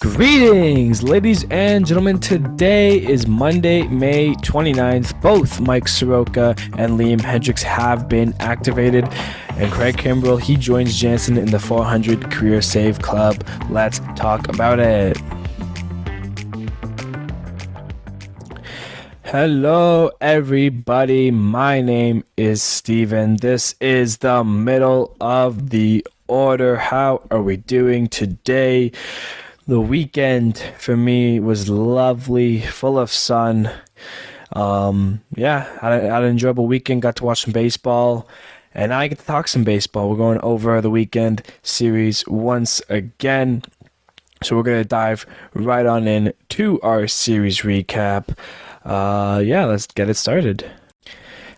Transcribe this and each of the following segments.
Greetings, ladies and gentlemen. Today is Monday, May 29th. Both Mike Soroka and Liam Hendricks have been activated. And Craig Kimbrel, he joins Jansen in the 400 career save club. Let's talk about it. Hello, everybody. My name is Steven. This is the middle of the order. How are we doing today? The weekend for me was lovely, full of sun. Had an enjoyable weekend. Got to watch some baseball, and I get to talk some baseball. We're going over the weekend series once again. So we're going to dive right on in to our series recap. Let's get it started.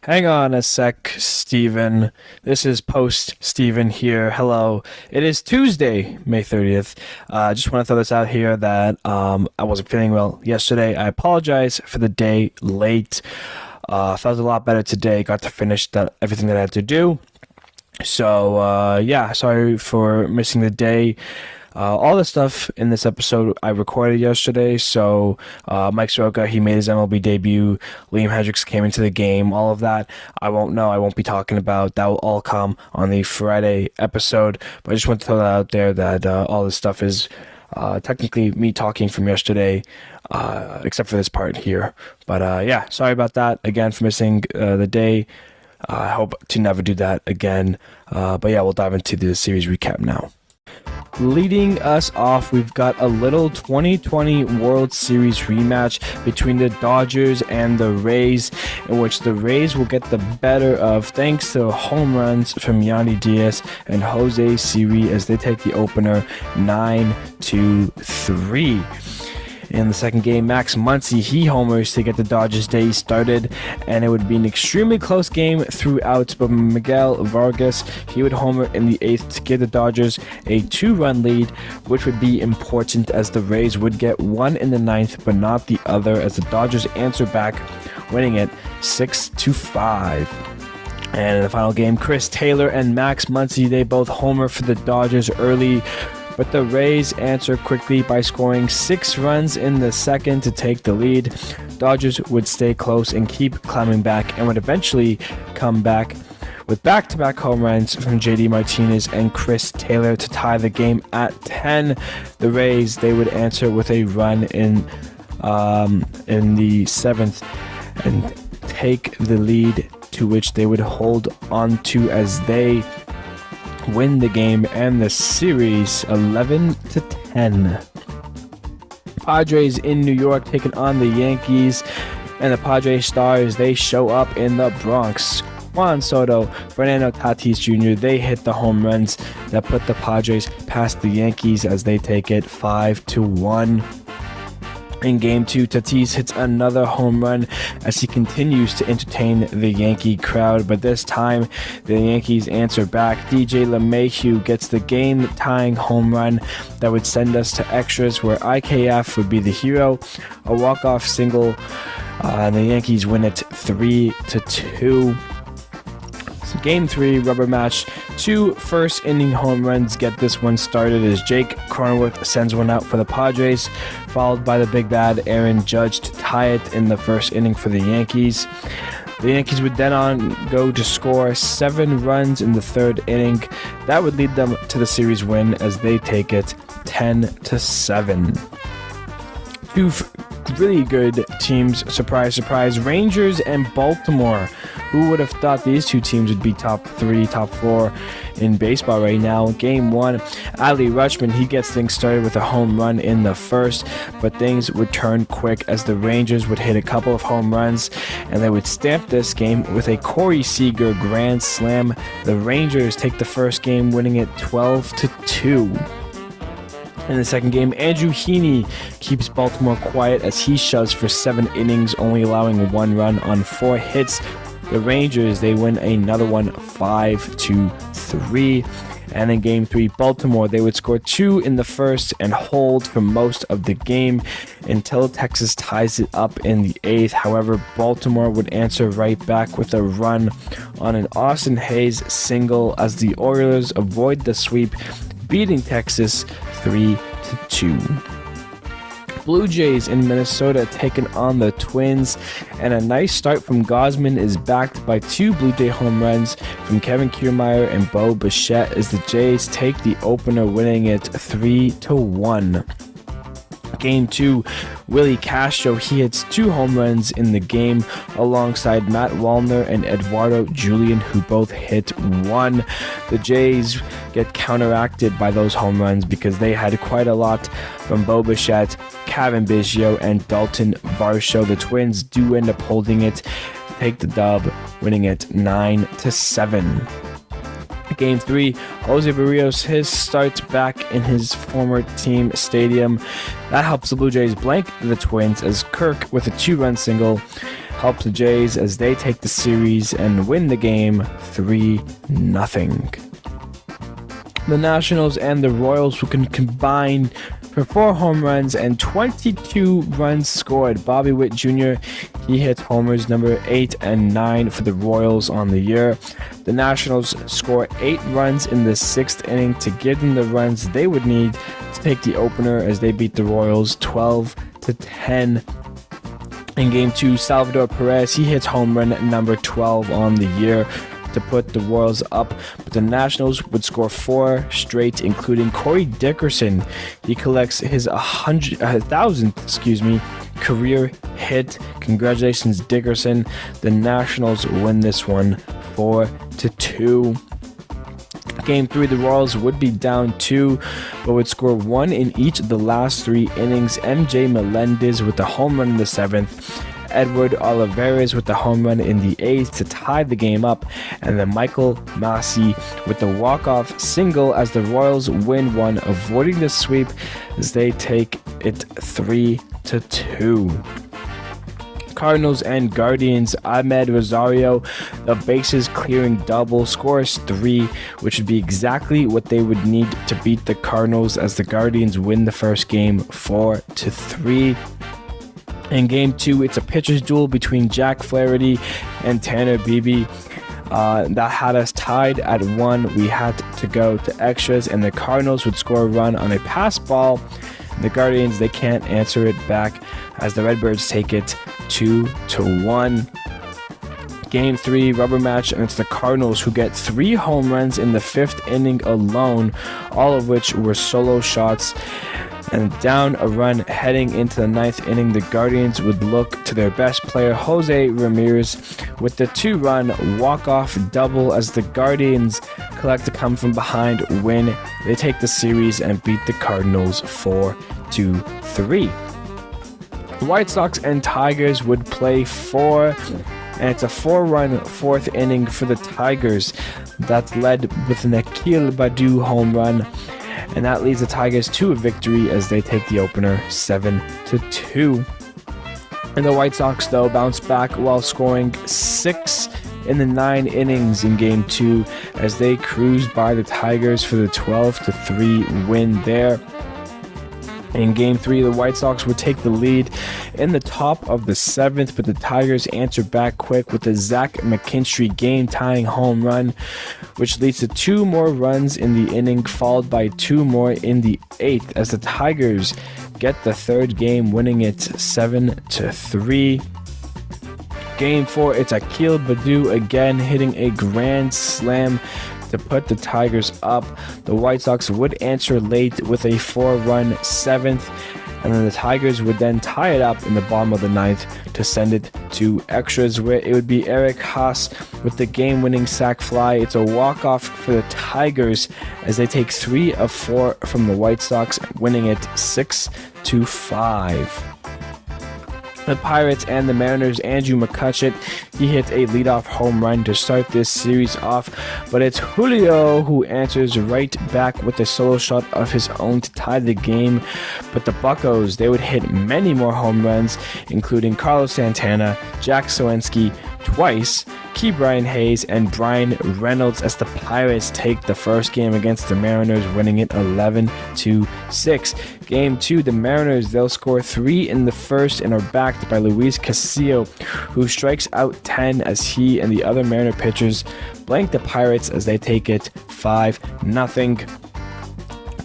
Hang on a sec, Steven. This is post Steven here. Hello. It is Tuesday, May 30th. I just want to throw this out here that I wasn't feeling well yesterday. I apologize for the day late. Felt a lot better today. Got to finish everything that I had to do. So, sorry for missing the day. All the stuff in this episode I recorded yesterday. So Mike Soroka, he made his MLB debut. Liam Hendricks came into the game. All of that I won't be talking about. That will all come on the Friday episode. But I just want to throw that out there that all this stuff is technically me talking from yesterday, except for this part here. But sorry about that again for missing the day. I hope to never do that again. We'll dive into the series recap now. Leading us off, we've got a little 2020 World Series rematch between the Dodgers and the Rays, in which the Rays will get the better of thanks to home runs from Yandy Diaz and Jose Siri as they take the opener 9-3. In the second game, Max Muncy, he homers to get the Dodgers' day started, and it would be an extremely close game throughout, but Miguel Vargas, he would homer in the 8th to give the Dodgers a 2-run lead, which would be important as the Rays would get one in the 9th, but not the other, as the Dodgers answer back, winning it 6-5. And in the final game, Chris Taylor and Max Muncy, they both homer for the Dodgers early, but the Rays answer quickly by scoring 6 runs in the second to take the lead. Dodgers would stay close and keep climbing back and would eventually come back with back-to-back home runs from JD Martinez and Chris Taylor to tie the game at 10. The Rays, they would answer with a run in the 7th and take the lead, to which they would hold on to as they win the game and the series 11-10. Padres in New York taking on the Yankees, and the Padres stars, they show up in the Bronx. Juan Soto, Fernando Tatis Jr., they hit the home runs that put the Padres past the Yankees as they take it 5-1. In Game 2, Tatis hits another home run as he continues to entertain the Yankee crowd, but this time the Yankees answer back. DJ LeMahieu gets the game-tying home run that would send us to extras, where IKF would be the hero. A walk-off single, and the Yankees win it 3-2. Game 3 rubber match. 2 first-inning home runs get this one started as Jake Cronenworth sends one out for the Padres, followed by the big bad Aaron Judge to tie it in the first inning for the Yankees. The Yankees would then go to score 7 runs in the 3rd inning. That would lead them to the series win as they take it 10-7. 2 really good teams, surprise, surprise, Rangers and Baltimore. Who would have thought these two teams would be top 3, top 4 in baseball right now? Game 1, Adley Rutschman, he gets things started with a home run in the first, but things would turn quick as the Rangers would hit a couple of home runs, and they would stamp this game with a Corey Seager grand slam. The Rangers take the first game, winning it 12-2. In the second game, Andrew Heaney keeps Baltimore quiet as he shoves for 7 innings, only allowing 1 run on 4 hits. The Rangers, they win another one 5-3. And in Game 3, Baltimore, they would score 2 in the first and hold for most of the game until Texas ties it up in the 8th. However, Baltimore would answer right back with a run on an Austin Hayes single as the Orioles avoid the sweep, beating Texas 3-2. Blue Jays in Minnesota taking on the Twins, and a nice start from Gausman is backed by 2 Blue Jay home runs from Kevin Kiermaier and Bo Bichette as the Jays take the opener, winning it 3-1. Game 2, Willie Castro, he hits 2 home runs in the game alongside Matt Wallner and Eduardo Julian, who both hit 1. The Jays get counteracted by those home runs because they had quite a lot from Bo Bichette, Kevin Biggio, and Dalton Varsho. The Twins do end up holding it, take the dub, winning it 9-7. Game 3, Jose Barrios, his start back in his former team stadium. That helps the Blue Jays blank the Twins as Kirk with a 2-run single helps the Jays as they take the series and win the game 3-0. The Nationals and the Royals who can combine for 4 home runs and 22 runs scored. Bobby Witt Jr., he hit homers number 8 and 9 for the Royals on the year. The Nationals score 8 runs in the 6th inning to give them the runs they would need to take the opener as they beat the Royals 12-10. In Game 2, Salvador Perez, he hits home run number 12 on the year to put the Royals up, but the Nationals would score 4 straight, including Corey Dickerson. He collects his 1,000th career hit. Congratulations, Dickerson. The Nationals win this one 4-2. Game 3, the Royals would be down 2, but would score 1 in each of the last 3 innings. MJ Melendez with the home run in the 7th. Edward Olivares with the home run in the 8th to tie the game up, and then Michael Massey with the walk-off single as the Royals win 1, avoiding the sweep as they take it 3-2. Cardinals and Guardians, Ahmed Rosario, the bases clearing double, scores 3, which would be exactly what they would need to beat the Cardinals as the Guardians win the first game 4-3. In Game 2, it's a pitcher's duel between Jack Flaherty and Tanner Beebe. That had us tied at 1. We had to go to extras, and the Cardinals would score a run on a pass ball. The Guardians, they can't answer it back as the Redbirds take it 2-1. Game 3, rubber match, and it's the Cardinals who get 3 home runs in the 5th inning alone, all of which were solo shots. And down a run heading into the 9th inning, the Guardians would look to their best player, Jose Ramirez, with the 2-run walk-off double as the Guardians collect a come from behind win. They take the series and beat the Cardinals 4-3. The White Sox and Tigers would play 4, and it's a 4-run 4th inning for the Tigers. That's led with an Akil Baddoo home run. And that leads the Tigers to a victory as they take the opener 7-2. And the White Sox, though, bounce back while scoring 6 in the 9 innings in Game 2 as they cruise by the Tigers for the 12-3 win there. In Game 3, the White Sox would take the lead in the top of the 7th, but the Tigers answer back quick with a Zach McKinstry game-tying home run, which leads to 2 more runs in the inning, followed by 2 more in the 8th, as the Tigers get the 3rd game, winning it 7-3. Game 4, it's Akil Baddoo again hitting a grand slam to put the Tigers up. The White Sox would answer late with a 4-run 7th, and then the Tigers would then tie it up in the bottom of the 9th to send it to extras, where it would be Eric Haas with the game-winning sac fly. It's a walk-off for the Tigers as they take 3 of 4 from the White Sox, winning it 6-5. The Pirates and the Mariners, Andrew McCutcheon, he hit a leadoff home run to start this series off, but it's Julio who answers right back with a solo shot of his own to tie the game. But the Buccos, they would hit many more home runs, including Carlos Santana, Jack Sawinski twice, Ke'Bryan Hayes, and Brian Reynolds as the Pirates take the first game against the Mariners, winning it 11-6. Game 2, the Mariners, they'll score 3 in the first and are backed by Luis Castillo, who strikes out 10 as he and the other Mariner pitchers blank the Pirates as they take it 5-0.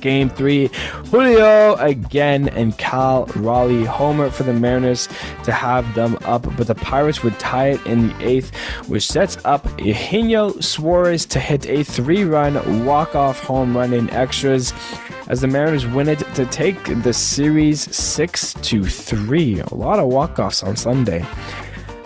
Game 3, Julio again and Cal Raleigh homer for the Mariners to have them up, but the Pirates would tie it in the 8th, which sets up Eugenio Suarez to hit a 3-run walk-off home run in extras as the Mariners win it to take the series 6-3. A lot of walk-offs on Sunday.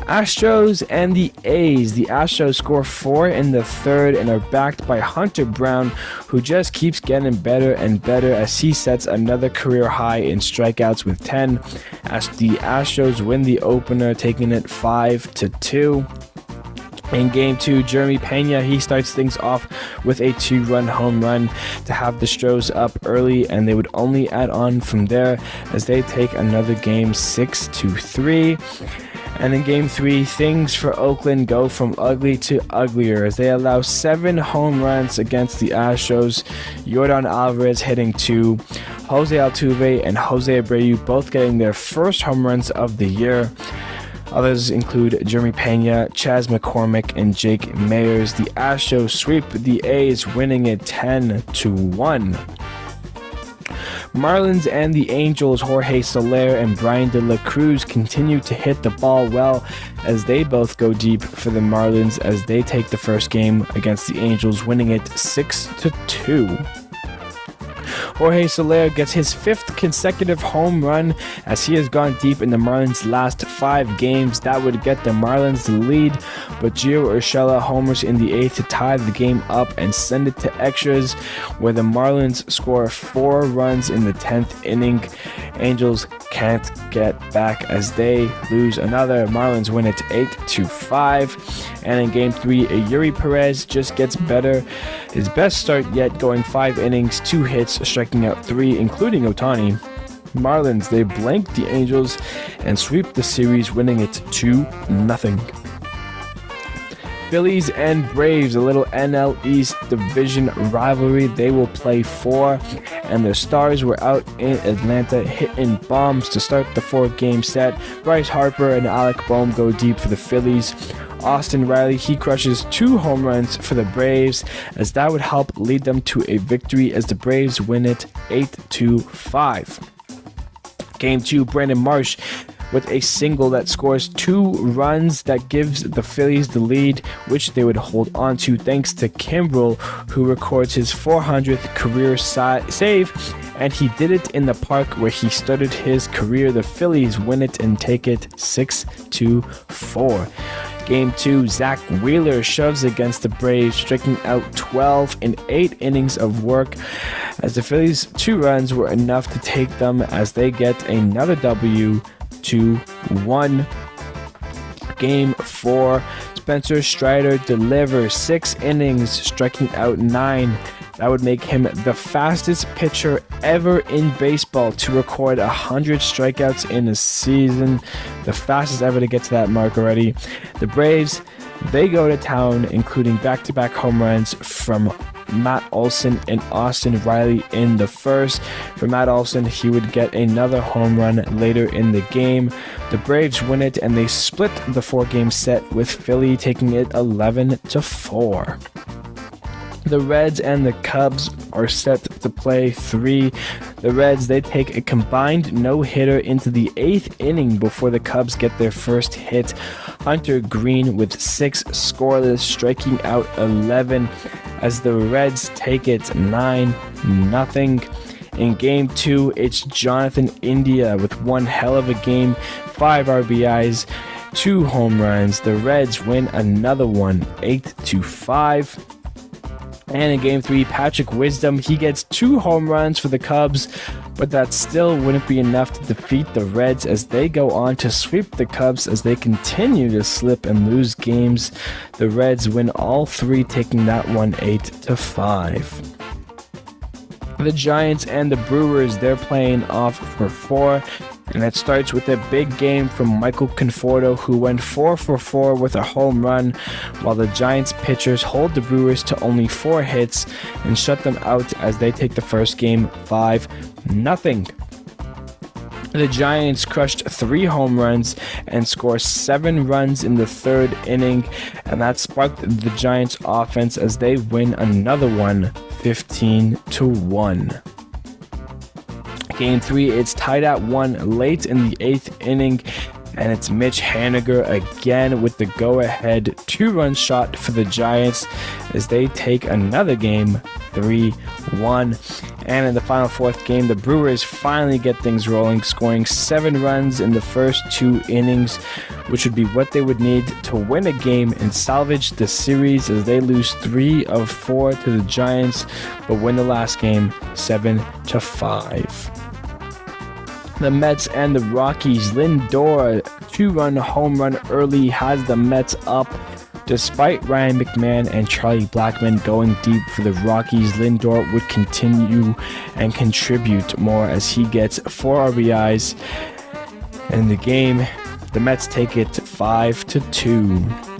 Astros and the A's. The Astros score 4 in the 3rd and are backed by Hunter Brown, who just keeps getting better and better as he sets another career high in strikeouts with 10, as the Astros win the opener, taking it 5-2. In Game 2, Jeremy Pena, he starts things off with a 2-run home run to have the Stros up early, and they would only add on from there as they take another game 6-3. And in Game 3, things for Oakland go from ugly to uglier as they allow 7 home runs against the Astros. Yordan Alvarez hitting 2, Jose Altuve and Jose Abreu both getting their first home runs of the year. Others include Jeremy Pena, Chas McCormick, and Jake Mayers. The Astros sweep the A's, winning it 10-1. Marlins and the Angels, Jorge Soler and Brian De La Cruz continue to hit the ball well as they both go deep for the Marlins as they take the first game against the Angels, winning it 6-2. Jorge Soler gets his 5th consecutive home run as he has gone deep in the Marlins' last 5 games. That would get the Marlins the lead, but Gio Urshela homers in the 8th to tie the game up and send it to extras, where the Marlins score 4 runs in the 10th inning. Angels can't get back as they lose another. Marlins win it 8-5. And in Game 3, Yuri Perez just gets better. His best start yet, going 5 innings, 2 hits, striking out 3, including Ohtani. Marlins, they blank the Angels and sweep the series, winning it 2-0. Phillies and Braves, a little NL East division rivalry. They will play 4, and the Stars were out in Atlanta hitting bombs to start the 4th-game set. Bryce Harper and Alec Bohm go deep for the Phillies. Austin Riley, he crushes 2 home runs for the Braves, as that would help lead them to a victory as the Braves win it 8-5. Game 2, Brandon Marsh with a single that scores 2 runs that gives the Phillies the lead, which they would hold on to thanks to Kimbrel, who records his 400th career save, and he did it in the park where he started his career. The Phillies win it and take it 6-4. Game 2, Zach Wheeler shoves against the Braves, striking out 12 in 8 innings of work, as the Phillies' 2 runs were enough to take them as they get another W, 2-1. Game 4, Spencer Strider delivers 6 innings, striking out 9. That would make him the fastest pitcher ever in baseball to record 100 strikeouts in a season. The fastest ever to get to that mark already. The Braves, they go to town, including back-to-back home runs from Matt Olson and Austin Riley in the first. For Matt Olson, he would get another home run later in the game. The Braves win it and they split the 4-game set, with Philly taking it 11-4. The Reds and the Cubs are set to play 3. The Reds, they take a combined no-hitter into the 8th inning before the Cubs get their first hit. Hunter Green with 6 scoreless, striking out 11 as the Reds take it 9-0. In Game 2, it's Jonathan India with one hell of a game, 5 RBIs, 2 home runs. The Reds win another one, 8-5. And in Game 3, Patrick Wisdom, he gets 2 home runs for the Cubs, but that still wouldn't be enough to defeat the Reds as they go on to sweep the Cubs as they continue to slip and lose games. The Reds win all 3, taking that one 8-5. The Giants and the Brewers, they're playing off for 4. And it starts with a big game from Michael Conforto, who went 4 for 4 with a home run, while the Giants pitchers hold the Brewers to only 4 hits and shut them out as they take the first game 5-0. The Giants crushed 3 home runs and score 7 runs in the 3rd inning, and that sparked the Giants offense as they win another one, 15-1. Game 3, it's tied at 1 late in the 8th inning, and it's Mitch Haniger again with the go-ahead 2-run shot for the Giants as they take another game 3-1. And in the final 4th game, the Brewers finally get things rolling, scoring 7 runs in the first 2 innings, which would be what they would need to win a game and salvage the series as they lose 3 of 4 to the Giants, but win the last game 7-5. The Mets and the Rockies. Lindor, 2-run home run early, has the Mets up. Despite Ryan McMahon and Charlie Blackmon going deep for the Rockies, Lindor would continue and contribute more as he gets 4 RBIs in the game. The Mets take it 5-2.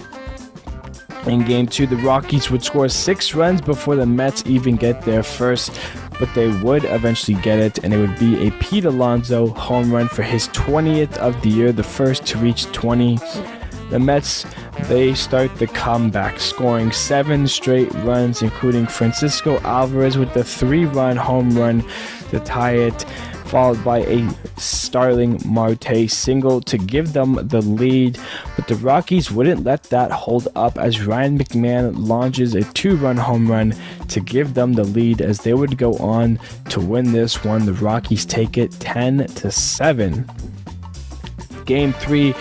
In Game 2, the Rockies would score 6 runs before the Mets even get there first, but they would eventually get it, and it would be a Pete Alonso home run for his 20th of the year, the first to reach 20. The Mets, they start the comeback, scoring 7 straight runs, including Francisco Alvarez with the 3-run home run to tie it, followed by a Starling Marte single to give them the lead, but the Rockies wouldn't let that hold up as Ryan McMahon launches a 2-run home run to give them the lead as they would go on to win this one. The Rockies take it 10-7. Game 3,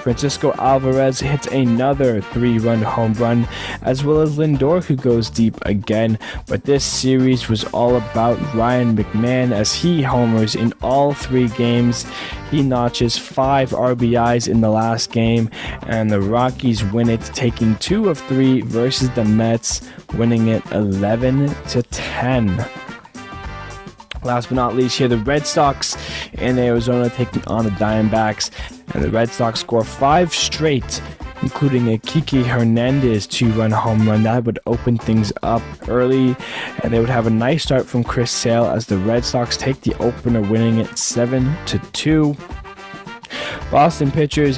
Francisco Alvarez hits another 3-run home run, as well as Lindor, who goes deep again, but this series was all about Ryan McMahon as he homers in all 3 games. He notches 5 RBIs in the last game, and the Rockies win it, taking 2 of 3 versus the Mets, winning it 11-10. Last but not least here, the Red Sox in Arizona taking on the Diamondbacks, and the Red Sox score 5 straight, including a Kike Hernandez 2-run home run that would open things up early, and they would have a nice start from Chris Sale as the Red Sox take the opener, winning it 7-2. Boston pitchers,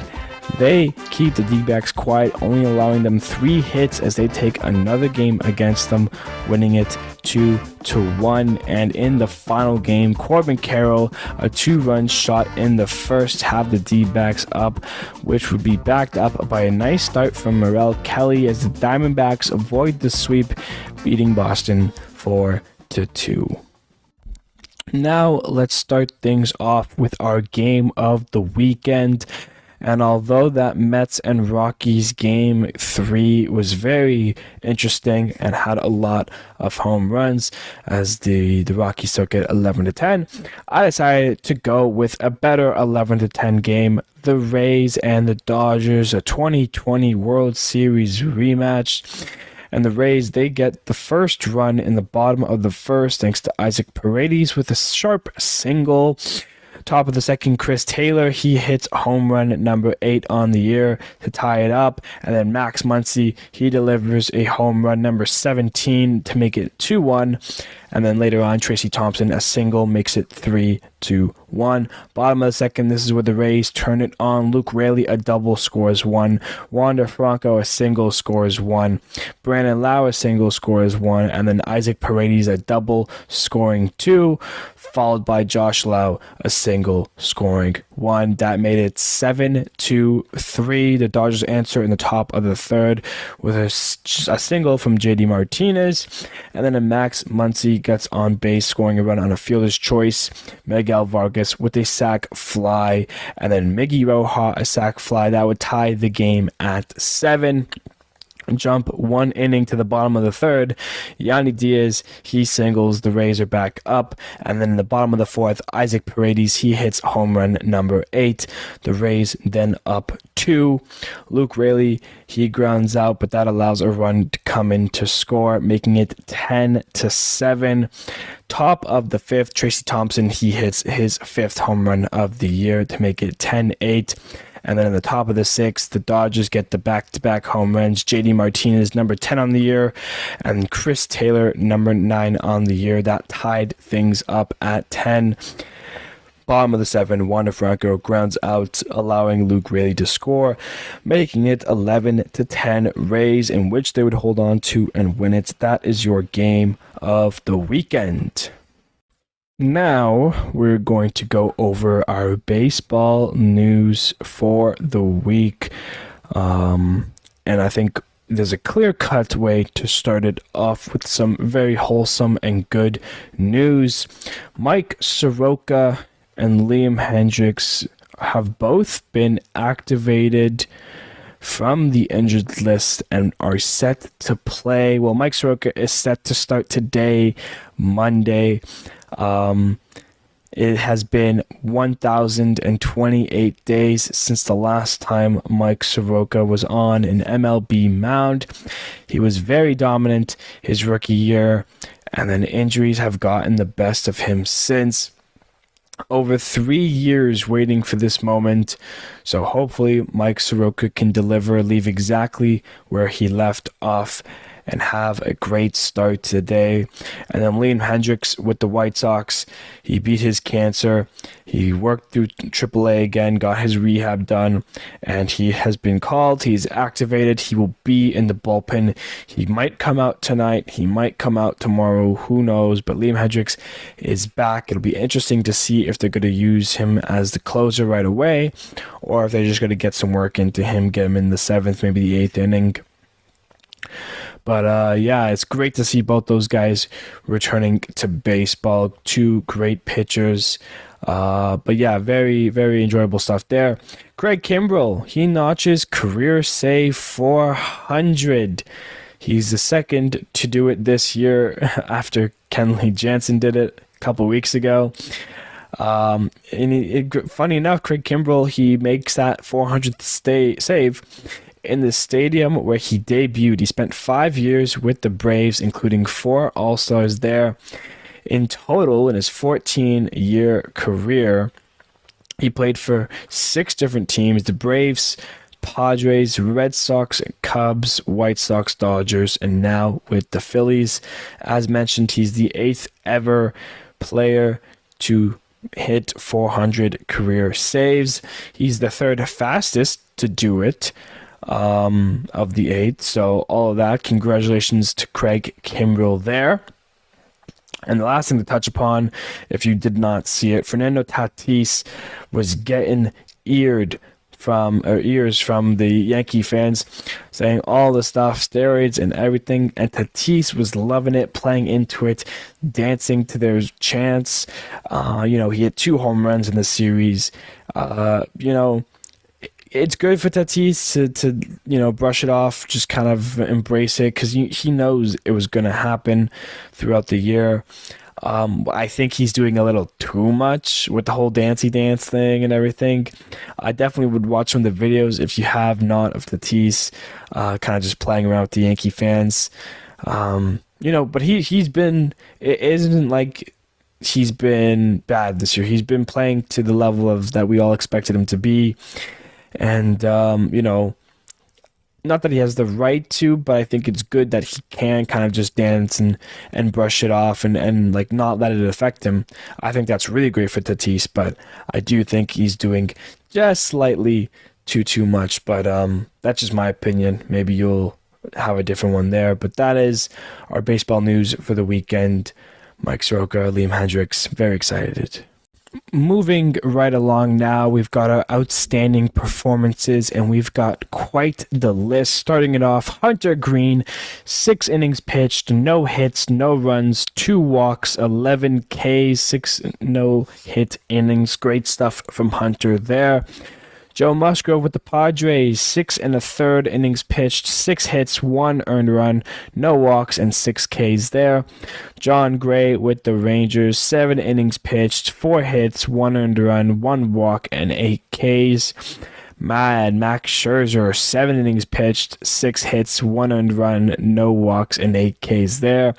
they keep the D-backs quiet, only allowing them 3 hits as they take another game against them, winning it 2-1. And in the final game, Corbin Carroll, a 2-run shot in the first, have the D-backs up, which would be backed up by a nice start from Merrill Kelly as the Diamondbacks avoid the sweep, beating Boston 4-2. Now let's start things off with our game of the weekend. And although that Mets and Rockies Game 3 was very interesting and had a lot of home runs, as the Rockies took it 11-10, I decided to go with a better 11-10 game. The Rays and the Dodgers, a 2020 World Series rematch. And the Rays, they get the first run in the bottom of the first thanks to Isaac Paredes with a sharp single. Top of the second, Chris Taylor, he hits home run number 8 on the year to tie it up. And then Max Muncy, he delivers a home run number 17 to make it 2-1. And then later on, Tracy Thompson, a single, makes it 3-1. Bottom of the second, this is where the Rays turn it on. Luke Raley, a double, scores 1. Wander Franco, a single, scores 1. Brandon Lau, a single, scores 1. And then Isaac Paredes, a double, scoring 2. Followed by Josh Lau, a single, scoring 1. That made it 7-3. The Dodgers answer in the top of the third with a single from JD Martinez. And then a Max Muncy gets on base, scoring a run on a fielder's choice. Miguel Vargas with a sac fly. And then Miggy Roja, a sac fly. That would tie the game at 7. Jump 1 inning to the bottom of the third. Yandy Diaz, he singles. The Rays are back up. And then in the bottom of the fourth, Isaac Paredes, he hits home run number 8. The Rays then up 2. Luke Raley, he grounds out, but that allows a run to come in to score, making it 10-7. Top of the fifth, Tracy Thompson, he hits his 5th home run of the year to make it 10-8. And then in the top of the 6th, the Dodgers get the back-to-back home runs. JD Martinez, number 10 on the year, and Chris Taylor, number 9 on the year. That tied things up at 10. Bottom of the 7th, Wander Franco grounds out, allowing Luke Raley to score, making it 11-10 Rays, in which they would hold on to and win it. That is your game of the weekend. Now we're going to go over our baseball news for the week. And I think there's a clear-cut way to start it off with some very wholesome and good news. Mike Soroka and Liam Hendricks have both been activated from the injured list and are set to play. Well, Mike Soroka is set to start today, Monday. It has been 1,028 days since the last time Mike Soroka was on an MLB mound. He was very dominant his rookie year, and then injuries have gotten the best of him since. Over 3 years waiting for this moment, so hopefully Mike Soroka can deliver, leave exactly where he left off, and have a great start today. And then Liam Hendricks with the White Sox, he beat his cancer. He worked through AAA again, got his rehab done, and he has been called. He's activated. He will be in the bullpen. He might come out tonight. He might come out tomorrow. Who knows? But Liam Hendricks is back. It'll be interesting to see if they're going to use him as the closer right away, or if they're just going to get some work into him, get him in the 7th, maybe the 8th inning. But yeah, it's great to see both those guys returning to baseball. Two great pitchers. But yeah, very, very enjoyable stuff there. Craig Kimbrel, he notches career save 400. He's the second to do it this year after Kenley Jansen did it a couple weeks ago. Funny enough, Craig Kimbrel, he makes that 400th save in the stadium where he debuted. He spent 5 years with the Braves, including 4 All-Stars there. In total, in his 14-year career, he played for 6 different teams: the Braves, Padres, Red Sox, Cubs, White Sox, Dodgers, and now with the Phillies. As mentioned, he's the 8th ever player to hit 400 career saves. He's the 3rd fastest to do it of the 8. So all of that, congratulations to Craig Kimbrel there. And the last thing to touch upon, if you did not see it, Fernando Tatis was getting ears from the Yankee fans, saying all the stuff, steroids and everything, and Tatis was loving it, playing into it, dancing to their chants. He hit 2 home runs in the series. It's good for Tatis to brush it off, just kind of embrace it, because he knows it was going to happen throughout the year. I think he's doing a little too much with the whole dancey dance thing and everything. I definitely would watch some of the videos if you have not of Tatis, kind of just playing around with the Yankee fans. But he's been, it isn't like he's been bad this year. He's been playing to the level of that we all expected him to be. And, not that he has the right to, but I think it's good that he can kind of just dance and brush it off and like not let it affect him. I think that's really great for Tatis, but I do think he's doing just slightly too much. But that's just my opinion. Maybe you'll have a different one there. But that is our baseball news for the weekend. Mike Soroka, Liam Hendricks, very excited. Moving right along now, we've got our outstanding performances, and we've got quite the list. Starting it off, Hunter Green, 6 innings pitched, no hits, no runs, 2 walks, 11 Ks, 6 no-hit innings. Great stuff from Hunter there. Joe Musgrove with the Padres, 6 1/3 innings pitched, 6 hits, 1 earned run, no walks, and 6 Ks there. John Gray with the Rangers, 7 innings pitched, 4 hits, 1 earned run, 1 walk, and 8 Ks. Max Scherzer, 7 innings pitched, 6 hits, 1 earned run, no walks, and 8 Ks there.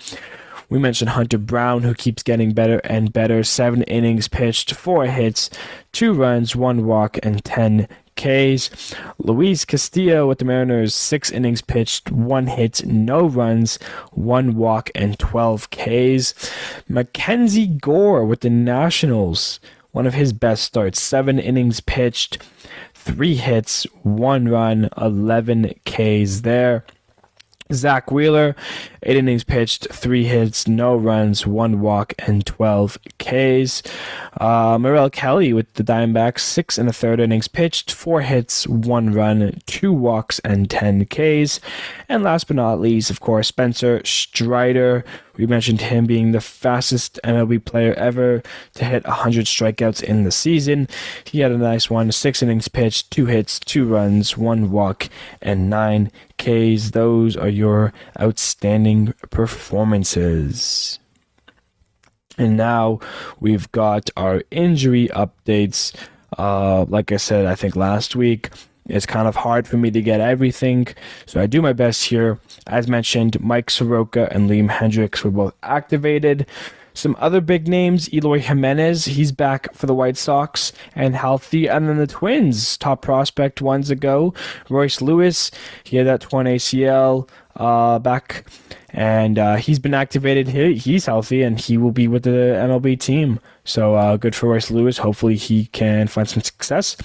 We mentioned Hunter Brown, who keeps getting better and better. 7 innings pitched, 4 hits, 2 runs, 1 walk, and 10 Ks. Luis Castillo with the Mariners, 6 innings pitched, 1 hit, no runs, 1 walk, and 12 Ks. Mackenzie Gore with the Nationals, one of his best starts. 7 innings pitched, 3 hits, 1 run, 11 Ks there. Zach Wheeler, 8 innings pitched, 3 hits, no runs, 1 walk, and 12 Ks. Merrill Kelly with the Diamondbacks, 6 and a third innings pitched, 4 hits, 1 run, 2 walks, and 10 Ks. And last but not least, of course, Spencer Strider. We mentioned him being the fastest MLB player ever to hit 100 strikeouts in the season. He had a nice one, 6 innings pitched, 2 hits, 2 runs, 1 walk, and 9 Ks. Those are your outstanding performances. And now we've got our injury updates. Like I said, I think last week, it's kind of hard for me to get everything, so I do my best here. As mentioned, Mike Soroka and Liam Hendricks were both activated. Some other big names, Eloy Jimenez, he's back for the White Sox and healthy. And then the Twins, top prospect ones ago, Royce Lewis, he had that torn ACL back, and he's been activated. He's healthy, and he will be with the MLB team. So good for Royce Lewis. Hopefully he can find some success.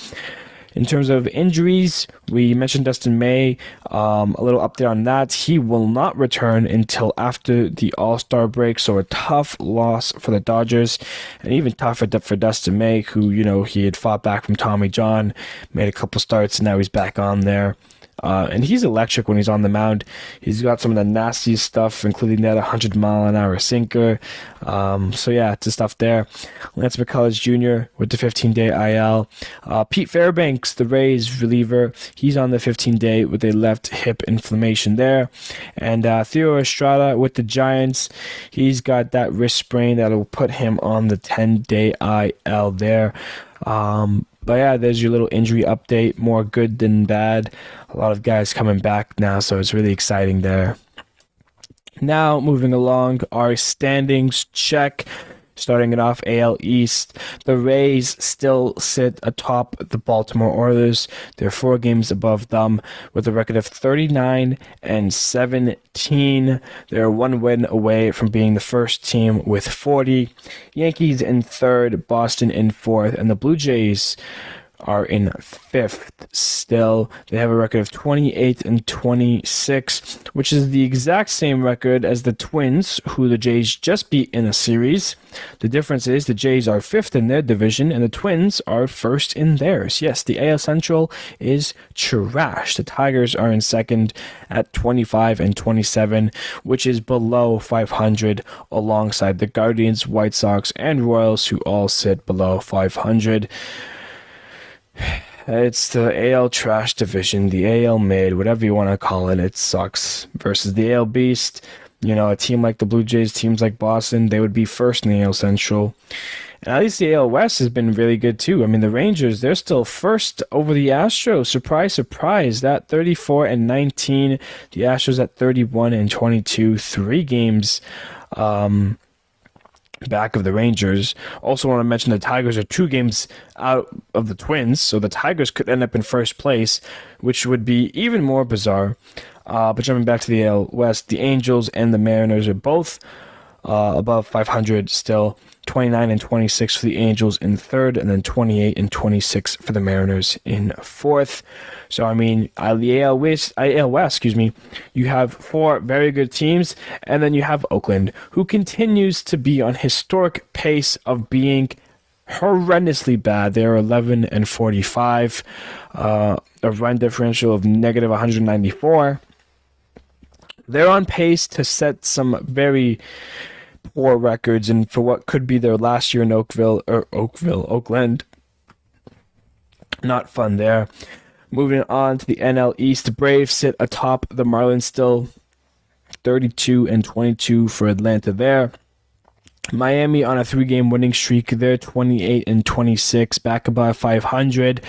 In terms of injuries, we mentioned Dustin May, a little update on that. He will not return until after the All-Star break, so a tough loss for the Dodgers, and even tougher for Dustin May, who, he had fought back from Tommy John, made a couple starts, and now he's back on there. And he's electric when he's on the mound. He's got some of the nastiest stuff, including that 100-mile-an-hour sinker. So yeah, it's the stuff there. Lance McCullers Jr. with the 15-day IL. Pete Fairbanks, the Rays reliever, he's on the 15-day with a left hip inflammation there. And Theo Estrada with the Giants, he's got that wrist sprain that will put him on the 10-day IL there. But yeah, there's your little injury update. More good than bad. A lot of guys coming back now, so it's really exciting there. Now, moving along, our standings check. Starting it off, AL East, the Rays still sit atop the Baltimore Orioles. They're 4 games above them with a record of 39-17. They're 1 win away from being the first team with 40. Yankees in 3rd, Boston in 4th, and the Blue Jays are in 5th still. They have a record of 28-26, which is the exact same record as the Twins, who the Jays just beat in a series. The difference is the Jays are 5th in their division and the Twins are 1st in theirs. Yes, the AL Central is trash. The Tigers are in 2nd at 25-27, which is below 500, alongside the Guardians, White Sox, and Royals, who all sit below 500. It's the AL trash division, the AL mid, whatever you want to call it. It sucks. Versus the AL beast, a team like the Blue Jays, teams like Boston, they would be 1st in the AL Central. And at least the AL West has been really good too. I mean, the Rangers, they're still 1st over the Astros. Surprise, surprise. That 34-19. The Astros at 31-22. 3 games back of the Rangers. Also want to mention the Tigers are 2 games out of the Twins, so the Tigers could end up in 1st place, which would be even more bizarre. But jumping back to the AL West, the Angels and the Mariners are both above 500 still. 29-26 for the Angels in 3rd, and then 28-26 for the Mariners in 4th. So, I mean, the AL West, you have 4 very good teams, and then you have Oakland, who continues to be on historic pace of being horrendously bad. They're 11-45, a run differential of negative 194. They're on pace to set some very poor records, and for what could be their last year in Oakland. Not fun there. Moving on to the NL East, the Braves sit atop the Marlins still, 32-22 for Atlanta there. Miami on a 3-game winning streak. They're 28-26, back above 500.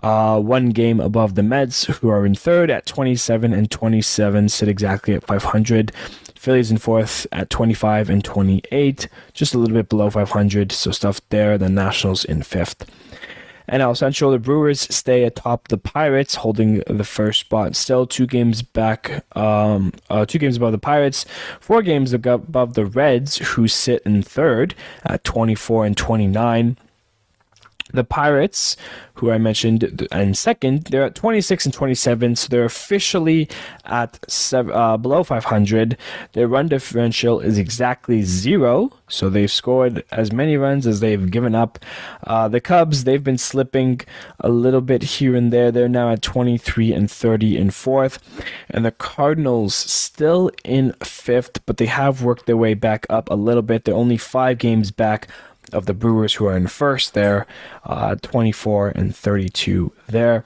1 game above the Mets, who are in 3rd at 27-27, sit exactly at 500. Phillies in 4th at 25-28, just a little bit below 500, so stuff there. The Nationals in 5th. NL Central, the Brewers stay atop the Pirates, holding the 1st spot. Still 2 games back, 2 games above the Pirates, 4 games above the Reds, who sit in 3rd at 24-29. The Pirates, who I mentioned in second, they're at 26 and 27, so they're officially at below 500. Their run differential is exactly 0, so they've scored as many runs as they've given up. The Cubs, they've been slipping a little bit here and there. They're now at 23 and 30 in fourth. And the Cardinals still in fifth, but they have worked their way back up a little bit. They're only 5 games back of the Brewers, who are in first there, 24 and 32 there.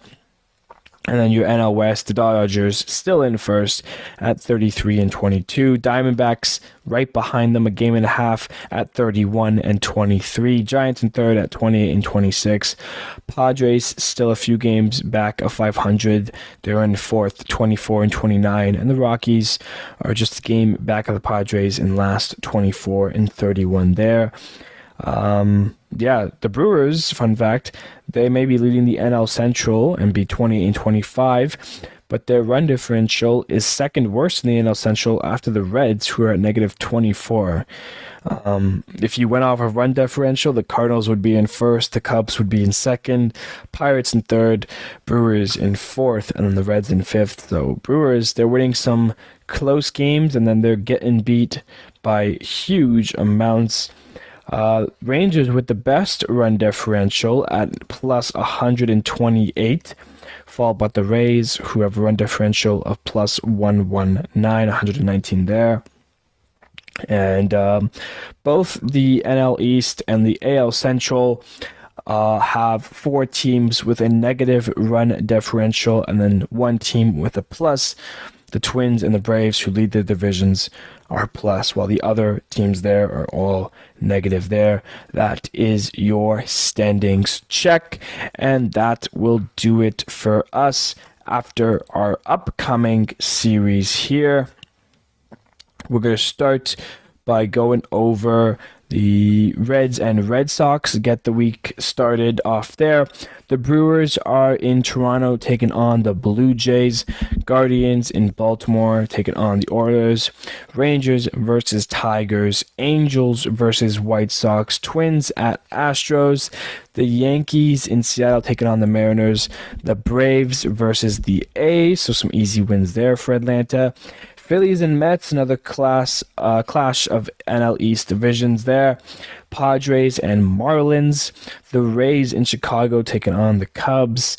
And then your NL West, the Dodgers still in first at 33 and 22. Diamondbacks right behind them, a game and a half at 31 and 23. Giants in third at 28 and 26. Padres still a few games back of 500. They're in fourth, 24 and 29. And the Rockies are just a game back of the Padres in last, 24 and 31 there. The Brewers, fun fact, they may be leading the NL Central and be 20 and 25, but their run differential is second worst in the NL Central after the Reds, who are at negative 24. If you went off of run differential, the Cardinals would be in first, the Cubs would be in second, Pirates in third, Brewers in fourth, and then the Reds in fifth. So Brewers, they're winning some close games, and then they're getting beat by huge amounts. Rangers with the best run differential at plus 128, followed by the Rays, who have a run differential of plus 119 there. And both the NL East and the AL Central have 4 teams with a negative run differential and then 1 team with a plus. The Twins and the Braves, who lead the divisions, are plus, while the other teams there are all negative there. That is your standings check, and that will do it for us after our upcoming series here. We're going to start by going over the Reds and Red Sox, get the week started off there. The Brewers are in Toronto taking on the Blue Jays. Guardians in Baltimore taking on the Orioles. Rangers versus Tigers. Angels versus White Sox. Twins at Astros. The Yankees in Seattle taking on the Mariners. The Braves versus the A's, so some easy wins there for Atlanta. Phillies and Mets, another clash of NL East divisions there. Padres and Marlins. The Rays in Chicago taking on the Cubs.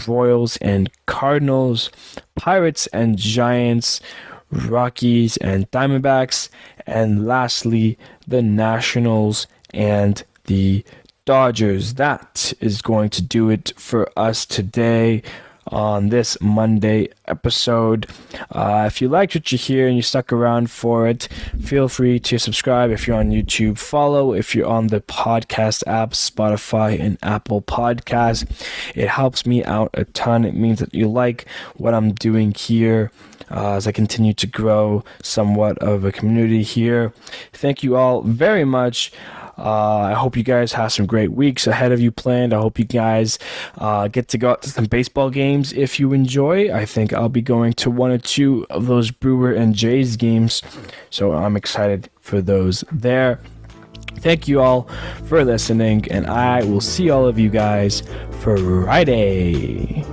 Royals and Cardinals. Pirates and Giants. Rockies and Diamondbacks. And lastly, the Nationals and the Dodgers. That is going to do it for us today on this Monday episode. If you liked what you hear and you stuck around for it, feel free to subscribe. If you're on YouTube, follow. If you're on the podcast apps, Spotify and Apple Podcasts, it helps me out a ton. It means that you like what I'm doing here as I continue to grow somewhat of a community here. Thank you all very much. I hope you guys have some great weeks ahead of you planned. I hope you guys get to go out to some baseball games if you enjoy. I think I'll be going to 1 or 2 of those Brewer and Jays games, so I'm excited for those there. Thank you all for listening, and I will see all of you guys Friday.